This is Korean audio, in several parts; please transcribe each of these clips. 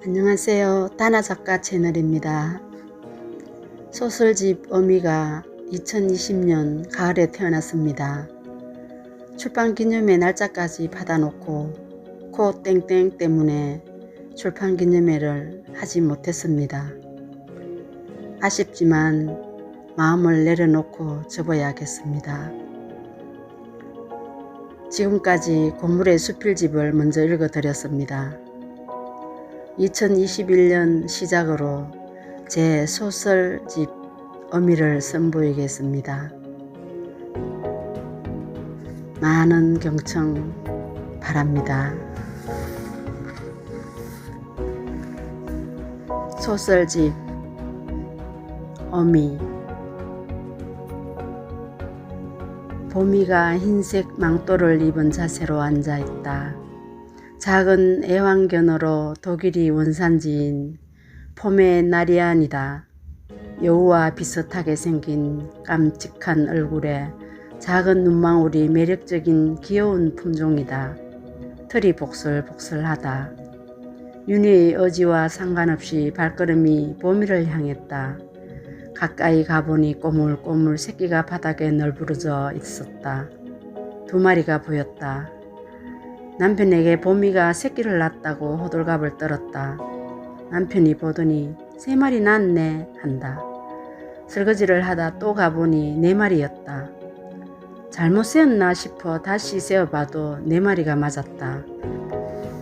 안녕하세요. 다나작가 채널입니다. 소설집 어미가 2020년 가을에 태어났습니다. 출판기념회 날짜까지 받아놓고 코 땡땡 때문에 출판기념회를 하지 못했습니다. 아쉽지만 마음을 내려놓고 접어야겠습니다. 지금까지 고물의 수필집을 먼저 읽어드렸습니다. 2021년 시작으로 제 소설집 어미를 선보이겠습니다. 많은 경청 바랍니다. 소설집 어미. 보미가 흰색 망토를 입은 자세로 앉아있다. 작은 애완견으로 독일이 원산지인 포메나리안이다. 여우와 비슷하게 생긴 깜찍한 얼굴에 작은 눈망울이 매력적인 귀여운 품종이다. 털이 복슬복슬하다. 윤희의 의지와 상관없이 발걸음이 보미를 향했다. 가까이 가보니 꼬물꼬물 새끼가 바닥에 널브러져 있었다. 2마리가 보였다. 남편에게 보미가 새끼를 낳았다고 호들갑을 떨었다. 남편이 보더니 3마리 낳았네 한다. 설거지를 하다 또 가보니 4마리였다. 잘못 세었나 싶어 다시 세어봐도 4마리가 맞았다.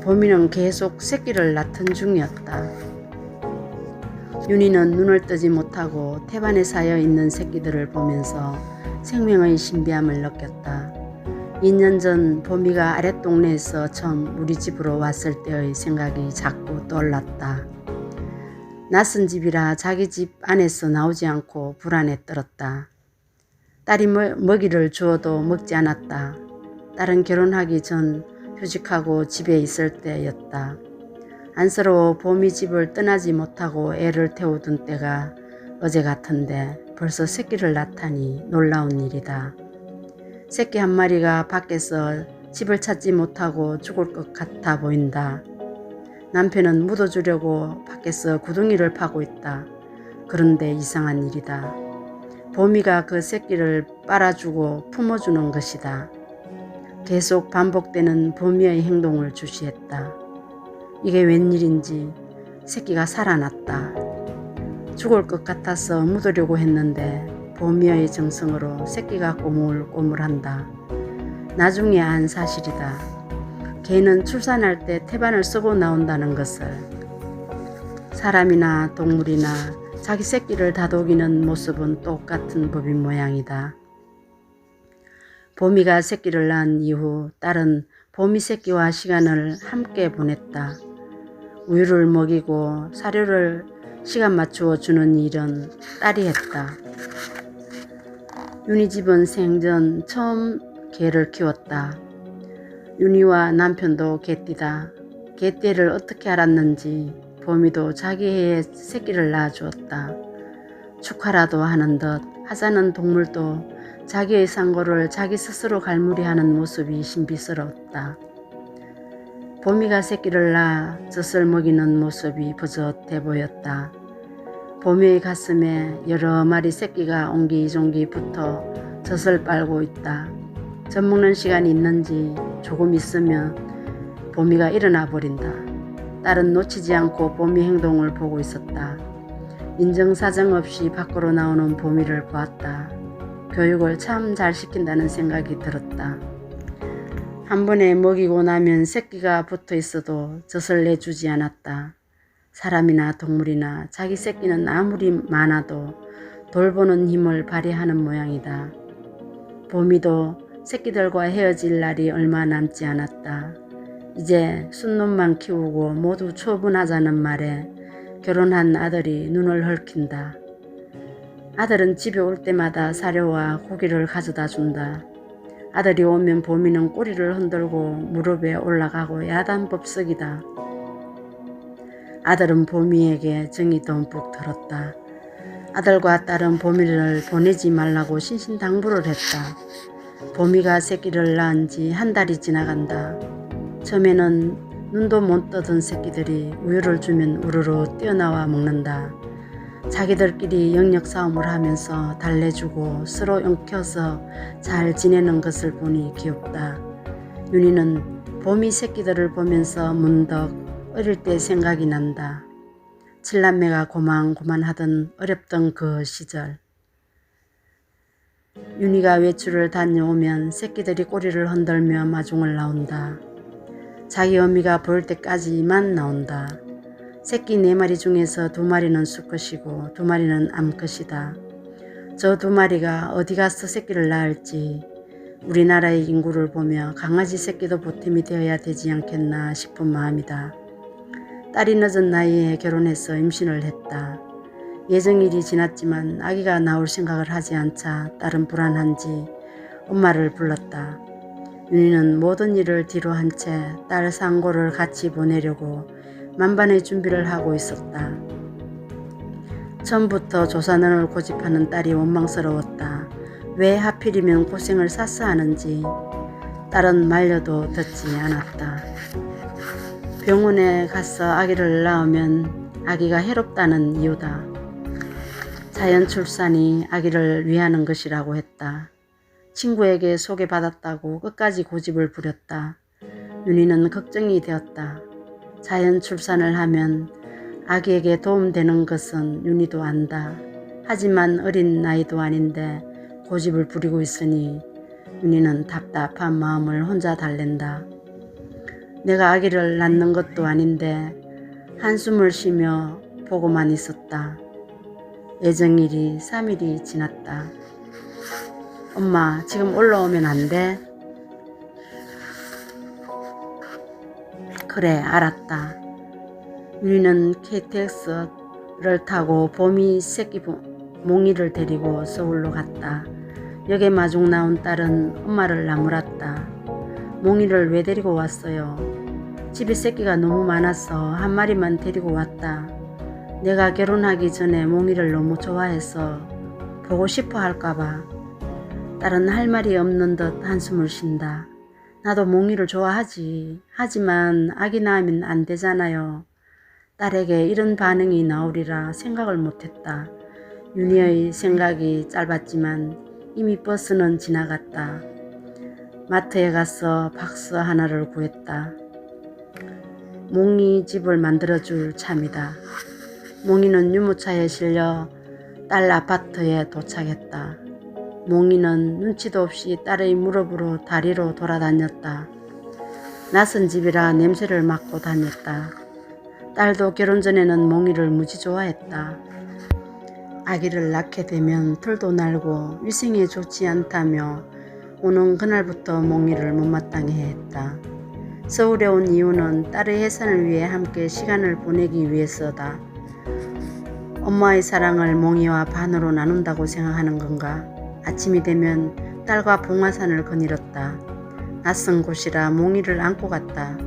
보미는 계속 새끼를 낳던 중이었다. 윤희는 눈을 뜨지 못하고 태반에 쌓여있는 새끼들을 보면서 생명의 신비함을 느꼈다. 2년 전 보미가 아랫동네에서 처음 우리 집으로 왔을 때의 생각이 자꾸 떠올랐다. 낯선 집이라 자기 집 안에서 나오지 않고 불안에 떨었다. 딸이 먹이를 주어도 먹지 않았다. 딸은 결혼하기 전 휴직하고 집에 있을 때였다. 안쓰러워 보미 집을 떠나지 못하고 애를 태우던 때가 어제 같은데 벌써 새끼를 낳다니 놀라운 일이다. 새끼 1마리가 밖에서 집을 찾지 못하고 죽을 것 같아 보인다. 남편은 묻어주려고 밖에서 구덩이를 파고 있다. 그런데 이상한 일이다. 보미가 그 새끼를 빨아주고 품어주는 것이다. 계속 반복되는 보미의 행동을 주시했다. 이게 웬일인지 새끼가 살아났다. 죽을 것 같아서 묻으려고 했는데 보미의 정성으로 새끼가 꼬물꼬물한다. 나중에 안 사실이다. 개는 출산할 때 태반을 쓰고 나온다는 것을. 사람이나 동물이나 자기 새끼를 다독이는 모습은 똑같은 법인 모양이다. 보미가 새끼를 낳은 이후 딸은 보미 새끼와 시간을 함께 보냈다. 우유를 먹이고 사료를 시간 맞추어 주는 일은 딸이 했다. 윤희 집은 생전 처음 개를 키웠다. 윤희와 남편도 개띠다. 개띠를 어떻게 알았는지 보미도 자기 해에 새끼를 낳아주었다. 축하라도 하는 듯 하자는 동물도 자기의 상고를 자기 스스로 갈무리하는 모습이 신비스러웠다. 보미가 새끼를 낳아 젖을 먹이는 모습이 버젓해 보였다. 보미의 가슴에 여러 마리 새끼가 옹기종기 붙어 젖을 빨고 있다. 젖 먹는 시간이 있는지 조금 있으면 보미가 일어나 버린다. 딸은 놓치지 않고 보미 행동을 보고 있었다. 인정사정 없이 밖으로 나오는 보미를 보았다. 교육을 참 잘 시킨다는 생각이 들었다. 한 번에 먹이고 나면 새끼가 붙어 있어도 젖을 내주지 않았다. 사람이나 동물이나 자기 새끼는 아무리 많아도 돌보는 힘을 발휘하는 모양이다. 보미도 새끼들과 헤어질 날이 얼마 남지 않았다. 이제 순놈만 키우고 모두 처분하자는 말에 결혼한 아들이 눈을 헐킨다. 아들은 집에 올 때마다 사료와 고기를 가져다 준다. 아들이 오면 보미는 꼬리를 흔들고 무릎에 올라가고 야단법석이다. 아들은 보미에게 정이 듬뿍 들었다. 아들과 딸은 보미를 보내지 말라고 신신당부를 했다. 보미가 새끼를 낳은 지 1달이 지나간다. 처음에는 눈도 못 떠든 새끼들이 우유를 주면 우르르 뛰어나와 먹는다. 자기들끼리 영역 싸움을 하면서 달래주고 서로 엉켜서 잘 지내는 것을 보니 귀엽다. 윤희는 봄이 새끼들을 보면서 문득 어릴 때 생각이 난다. 칠남매가 고만고만하던 어렵던 그 시절. 윤희가 외출을 다녀오면 새끼들이 꼬리를 흔들며 마중을 나온다. 자기 어미가 보일 때까지만 나온다. 새끼 4마리 중에서 2마리는 수컷이고 2마리는 암컷이다. 저 2마리가 어디 가서 새끼를 낳을지 우리나라의 인구를 보며 강아지 새끼도 보탬이 되어야 되지 않겠나 싶은 마음이다. 딸이 늦은 나이에 결혼해서 임신을 했다. 예정일이 지났지만 아기가 나올 생각을 하지 않자 딸은 불안한지 엄마를 불렀다. 윤희는 모든 일을 뒤로 한 채 딸 상고를 같이 보내려고 만반의 준비를 하고 있었다. 처음부터 조사는을 고집하는 딸이 원망스러웠다. 왜 하필이면 고생을 샀어 하는지. 딸은 말려도 듣지 않았다. 병원에 가서 아기를 낳으면 아기가 해롭다는 이유다. 자연 출산이 아기를 위하는 것이라고 했다. 친구에게 소개받았다고 끝까지 고집을 부렸다. 윤희는 걱정이 되었다. 자연 출산을 하면 아기에게 도움되는 것은 윤희도 안다. 하지만 어린 나이도 아닌데 고집을 부리고 있으니 윤희는 답답한 마음을 혼자 달랜다. 내가 아기를 낳는 것도 아닌데 한숨을 쉬며 보고만 있었다. 예정일이 3일이 지났다. 엄마, 지금 올라오면 안 돼? 그래, 알았다. 윤희는 KTX를 타고 봄이 새끼 몽이를 데리고 서울로 갔다. 역에 마중 나온 딸은 엄마를 나무랐다. 몽이를 왜 데리고 왔어요? 집에 새끼가 너무 많아서 한 마리만 데리고 왔다. 내가 결혼하기 전에 몽이를 너무 좋아해서 보고 싶어 할까봐. 딸은 할 말이 없는 듯 한숨을 쉰다. 나도 몽이를 좋아하지. 하지만 아기 낳으면 안 되잖아요. 딸에게 이런 반응이 나오리라 생각을 못했다. 윤희의 생각이 짧았지만 이미 버스는 지나갔다. 마트에 가서 박스 하나를 구했다. 몽이 집을 만들어줄 참이다. 몽이는 유모차에 실려 딸 아파트에 도착했다. 몽이는 눈치도 없이 딸의 무릎으로 다리로 돌아다녔다. 낯선 집이라 냄새를 맡고 다녔다. 딸도 결혼 전에는 몽이를 무지 좋아했다. 아기를 낳게 되면 털도 날고 위생에 좋지 않다며 오는 그날부터 몽이를 못마땅해 했다. 서울에 온 이유는 딸의 해산을 위해 함께 시간을 보내기 위해서다. 엄마의 사랑을 몽이와 반으로 나눈다고 생각하는 건가? 아침이 되면 딸과 봉화산을 거닐었다. 낯선 곳이라 몽이를 안고 갔다.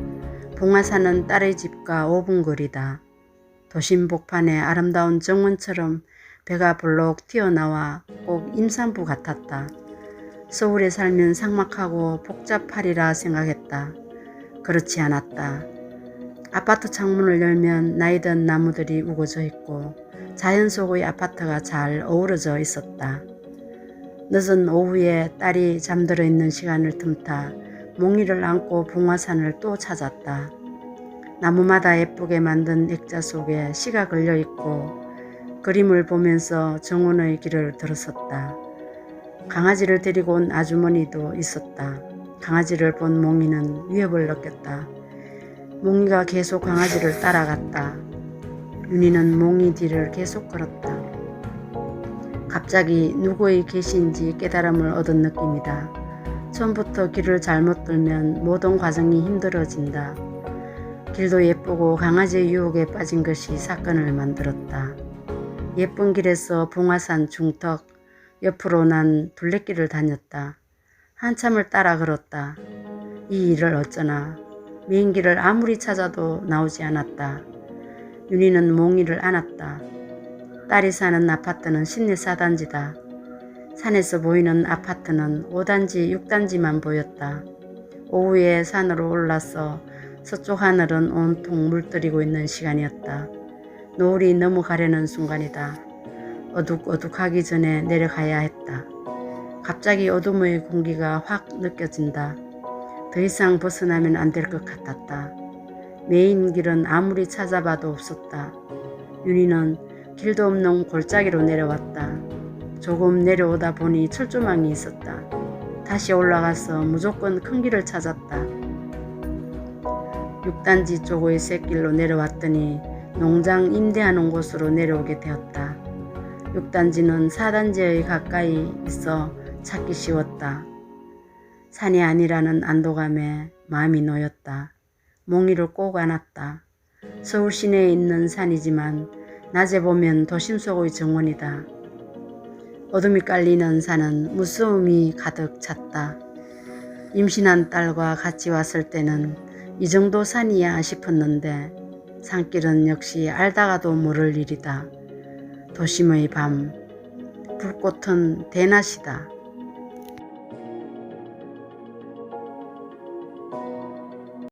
봉화산은 딸의 집과 5분 거리다. 도심 복판의 아름다운 정원처럼 배가 볼록 튀어나와 꼭 임산부 같았다. 서울에 살면 삭막하고 복잡하리라 생각했다. 그렇지 않았다. 아파트 창문을 열면 나이든 나무들이 우거져 있고 자연 속의 아파트가 잘 어우러져 있었다. 늦은 오후에 딸이 잠들어 있는 시간을 틈타 몽이를 안고 봉화산을 또 찾았다. 나무마다 예쁘게 만든 액자 속에 시가 걸려 있고 그림을 보면서 정원의 길을 들어섰다. 강아지를 데리고 온 아주머니도 있었다. 강아지를 본 몽이는 위협을 느꼈다. 몽이가 계속 강아지를 따라갔다. 윤희는 몽이 뒤를 계속 걸었다. 갑자기 누구의 계시인지 깨달음을 얻은 느낌이다. 처음부터 길을 잘못 들면 모든 과정이 힘들어진다. 길도 예쁘고 강아지의 유혹에 빠진 것이 사건을 만들었다. 예쁜 길에서 봉화산 중턱 옆으로 난 둘레길을 다녔다. 한참을 따라 걸었다. 이 일을 어쩌나. 메인 길을 아무리 찾아도 나오지 않았다. 윤희는 몽이를 안았다. 딸이 사는 아파트는 시내 4단지다. 산에서 보이는 아파트는 5단지, 6단지만 보였다. 오후에 산으로 올라서 서쪽 하늘은 온통 물들이고 있는 시간이었다. 노을이 넘어가려는 순간이다. 어둑어둑하기 전에 내려가야 했다. 갑자기 어둠의 공기가 확 느껴진다. 더 이상 벗어나면 안 될 것 같았다. 메인 길은 아무리 찾아봐도 없었다. 윤희는 길도 없는 골짜기로 내려왔다. 조금 내려오다 보니 철조망이 있었다. 다시 올라가서 무조건 큰 길을 찾았다. 6단지 쪽의 샛길로 내려왔더니 농장 임대하는 곳으로 내려오게 되었다. 6단지는 4단지에 가까이 있어 찾기 쉬웠다. 산이 아니라는 안도감에 마음이 놓였다. 몽이를 꼭 안았다. 서울 시내에 있는 산이지만 낮에 보면 도심 속의 정원이다. 어둠이 깔리는 산은 무서움이 가득 찼다. 임신한 딸과 같이 왔을 때는 이 정도 산이야 싶었는데 산길은 역시 알다가도 모를 일이다. 도심의 밤, 불꽃은 대낮이다.